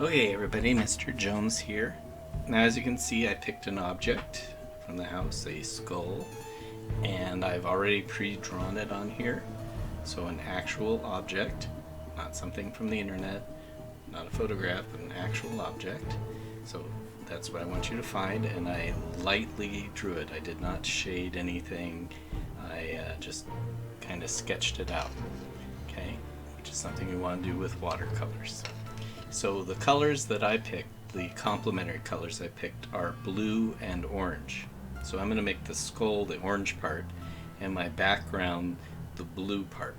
Okay everybody, Mr. Jones here. Now as you can see, I picked an object from the house, a skull, and I've already pre-drawn it on here. So an actual object, not something from the internet, not a photograph, but an actual object. So that's what I want you to find, and I lightly drew it. I did not shade anything. I just kind of sketched it out, okay? Which is something you want to do with watercolors. So the colors that I picked, the complementary colors I picked, are blue and orange. So I'm going to make the skull the orange part and my background the blue part.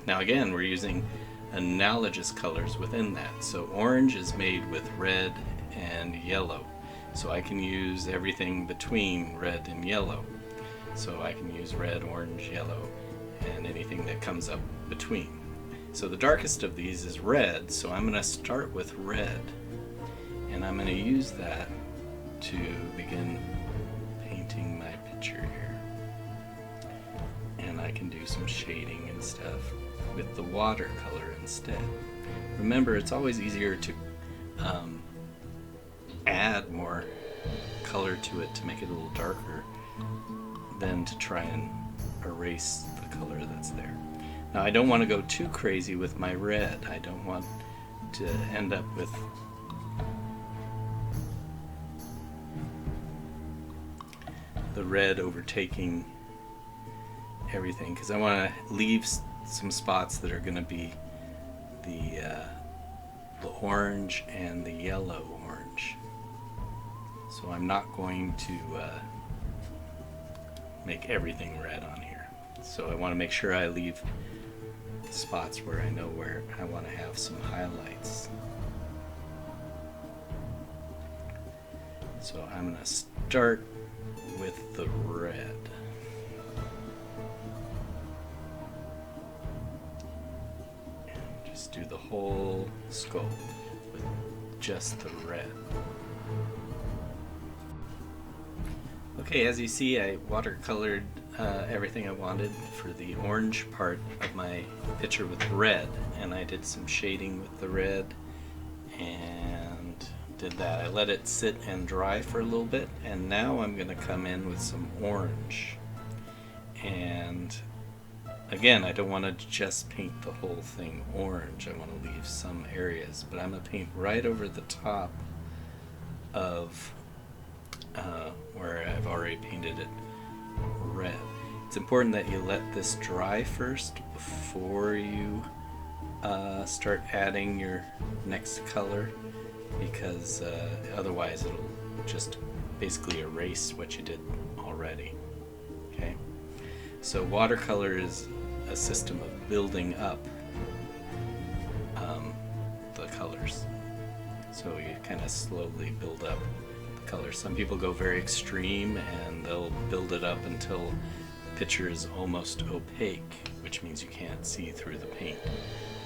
Now again, we're using analogous colors within that. So orange is made with red and yellow. So I can use everything between red and yellow. So I can use red, orange, yellow, and anything that comes up between. So the darkest of these is red, so I'm going to start with red, and I'm going to use that to begin painting my picture here. And I can do some shading and stuff with the watercolor instead. Remember, it's always easier to add more color to it to make it a little darker than to try and erase the color that's there. Now I don't want to go too crazy with my red. I don't want to end up with the red overtaking everything, because I want to leave some spots that are going to be the orange and the yellow orange. So I'm not going to make everything red on here. So I want to make sure I leave spots where I know where I want to have some highlights. So I'm going to start with the red. And just do the whole skull with just the red. Okay, as you see, I watercolored everything I wanted for the orange part of my picture with red, and I did some shading with the red and did that. I let it sit and dry for a little bit, and now I'm going to come in with some orange. And again, I don't want to just paint the whole thing orange. I want to leave some areas, but I'm going to paint right over the top of where I've already painted it red. It's important that you let this dry first before you start adding your next color, because otherwise it'll just basically erase what you did already. Okay, so watercolor is a system of building up the colors. So you kind of slowly build up the colors. Some people go very extreme and they'll build it up until the picture is almost opaque, which means you can't see through the paint.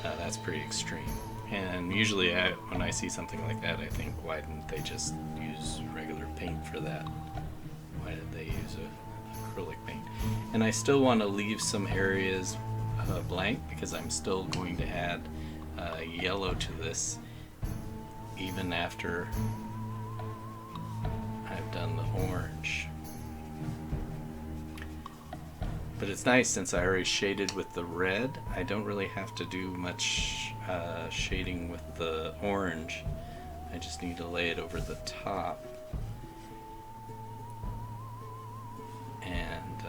That's pretty extreme. And usually when I see something like that, I think, why didn't they just use regular paint for that? Why did they use acrylic paint? And I still want to leave some areas blank, because I'm still going to add yellow to this even after I've done the orange. But it's nice, since I already shaded with the red, I don't really have to do much shading with the orange. I just need to lay it over the top. And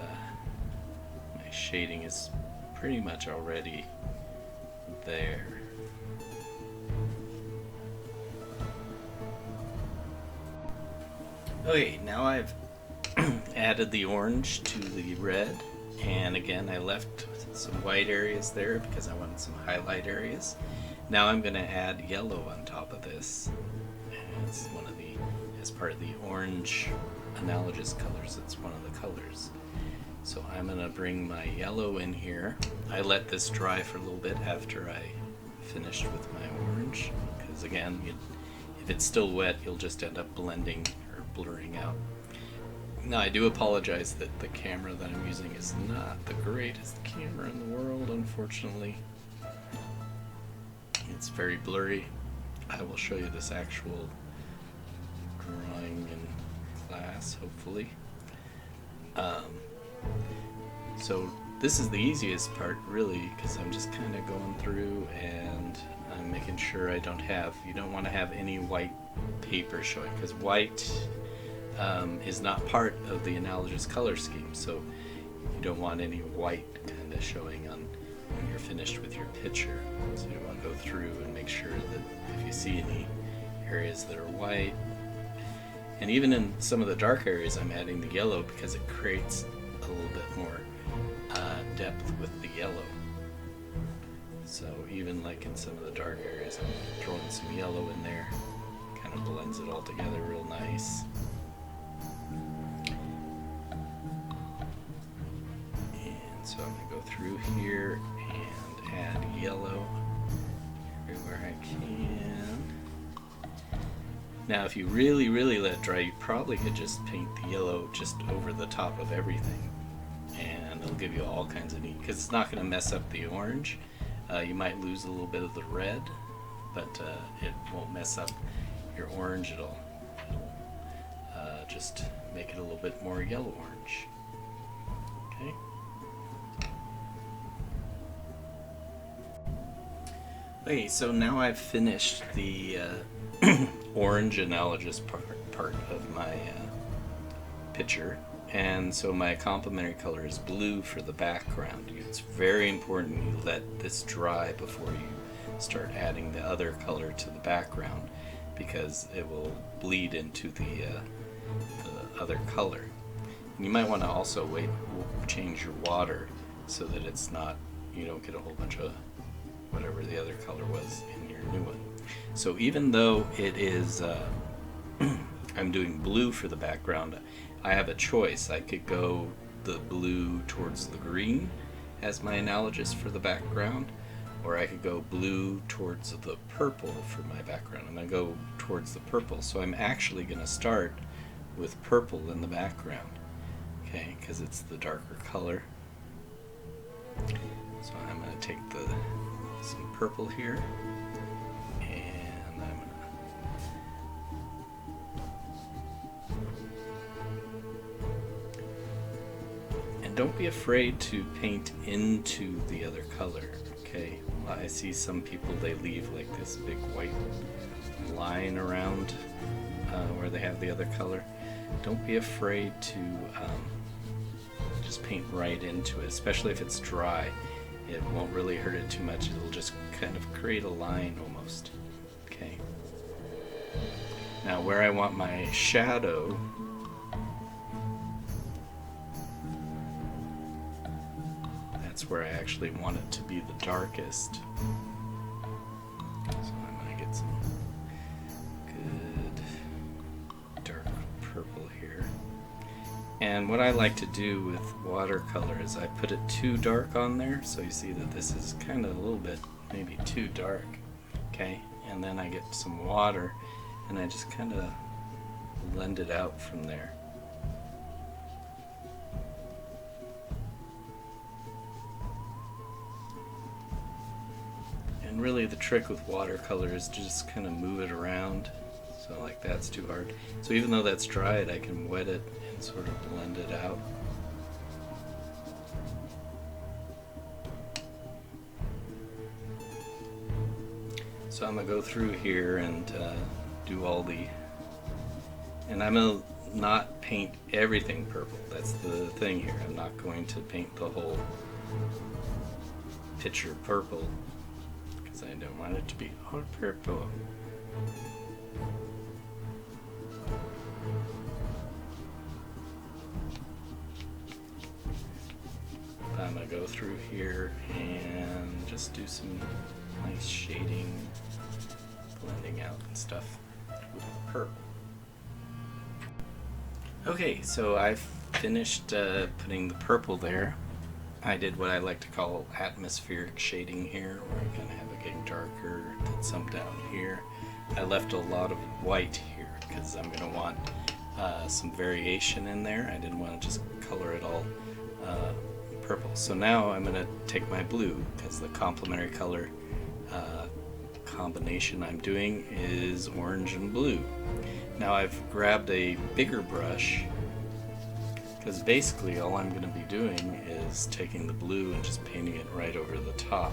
my shading is pretty much already there. Okay, now I've added the orange to the red, and again I left some white areas there because I wanted some highlight areas. Now I'm going to add yellow on top of this. And it's as part of the orange analogous colors, it's one of the colors. So I'm going to bring my yellow in here. I let this dry for a little bit after I finished with my orange, because again, if it's still wet, you'll just end up blending or blurring out. Now I do apologize that the camera that I'm using is not the greatest camera in the world, unfortunately. It's very blurry. I will show you this actual drawing in class, hopefully. So this is the easiest part, really, because I'm just kind of going through and I'm making sure I don't have, you don't want to have any white paper showing, because white is not part of the analogous color scheme, so you don't want any white kind of showing on when you're finished with your picture. So you want to go through and make sure that if you see any areas that are white, and even in some of the dark areas I'm adding the yellow because it creates a little bit more depth with the yellow. So even like in some of the dark areas I'm throwing some yellow in there, kind of blends it all together real nice. And so I'm going to go through here and add yellow everywhere I can. Now if you really let it dry, you probably could just paint the yellow just over the top of everything, and it'll give you all kinds of neat, because it's not going to mess up the orange. You might lose a little bit of the red, but it won't mess up your orange at all. It'll just make it a little bit more yellow orange. Okay. Okay, so now I've finished the orange analogous part of my picture, and so my complementary color is blue for the background. It's very important you let this dry before you start adding the other color to the background, because it will bleed into the other color. And you might want to also change your water so that it's not, you don't get a whole bunch of whatever the other color was in your new one. So even though it is I'm doing blue for the background, I have a choice. I could go the blue towards the green as my analogous for the background, or I could go blue towards the purple for my background. I'm going to go towards the purple, so I'm actually going to start with purple in the background, okay, because it's the darker color. So I'm going to take some purple here, and I'm going to, and don't be afraid to paint into the other color, okay? I see some people, they leave like this big white line around where they have the other color. Don't be afraid to just paint right into it, especially if it's dry. It won't really hurt it too much. It'll just kind of create a line almost. Okay. Now where I want my shadow, that's where I actually want it to be the darkest. So I'm going to get some good dark purple here. And what I like to do with watercolor is I put it too dark on there, so you see that this is kind of a little bit maybe too dark, okay? And then I get some water and I just kind of blend it out from there. And really the trick with watercolor is to just kind of move it around. So like that's too hard. So even though that's dried, I can wet it and sort of blend it out. So I'm going to go through here and do all the, and I'm going to not paint everything purple. That's the thing here. I'm not going to paint the whole picture purple because I don't want it to be all purple. I'm going to go through here and just do some nice shading, blending out and stuff with purple. Okay, so I've finished putting the purple there. I did what I like to call atmospheric shading here, where I kind of have it getting darker, then some down here. I left a lot of white here because I'm going to want some variation in there. I didn't want to just color it all purple. So now I'm going to take my blue, because the complementary color combination I'm doing is orange and blue. Now I've grabbed a bigger brush because basically all I'm going to be doing is taking the blue and just painting it right over the top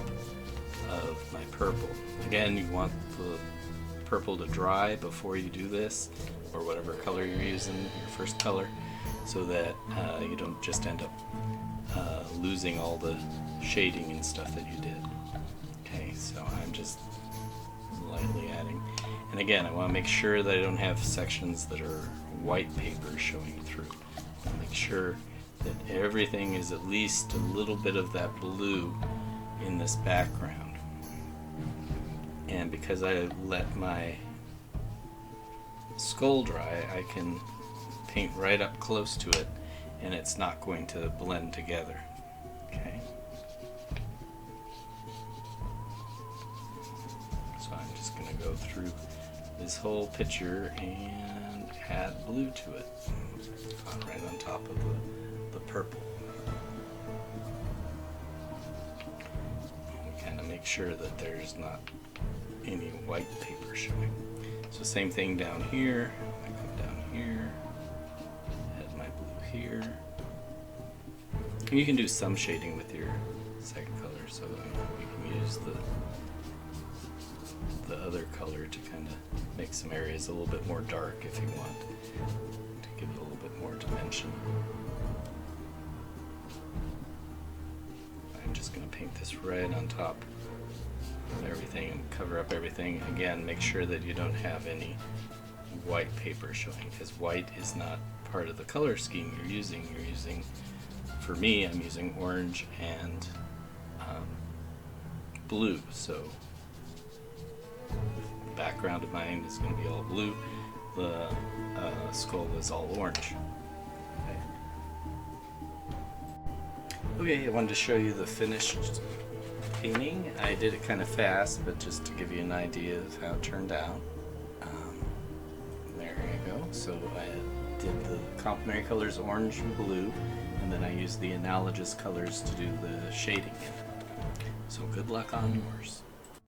of my purple. Again, you want the purple to dry before you do this, or whatever color you're using, your first color, so that you don't just end up losing all the shading and stuff that you did. Okay, so I'm just lightly adding. And again, I want to make sure that I don't have sections that are white paper showing through. I'll make sure that everything is at least a little bit of that blue in this background. And because I let my skull dry, I can paint right up close to it and it's not going to blend together. Okay. So I'm just going to go through this whole picture and add blue to it, right on top of the purple. And kind of make sure that there's not any white paper showing. So same thing down here. I come down here, add my blue here. And you can do some shading with your second color, so you can use the other color to kind of make some areas a little bit more dark if you want, to give it a little bit more dimension. I'm just going to paint this right on top of everything and cover up everything. Again, make sure that you don't have any white paper showing, because white is not part of the color scheme you're using. You're using, for me, I'm using orange and blue, so the background of mine is going to be all blue. The skull is all orange. Okay, I wanted to show you the finished painting. I did it kind of fast, but just to give you an idea of how it turned out. There you go. So I did the Complementary Colors orange and blue, and then I used the Analogous Colors to do the shading in it. So good luck on yours.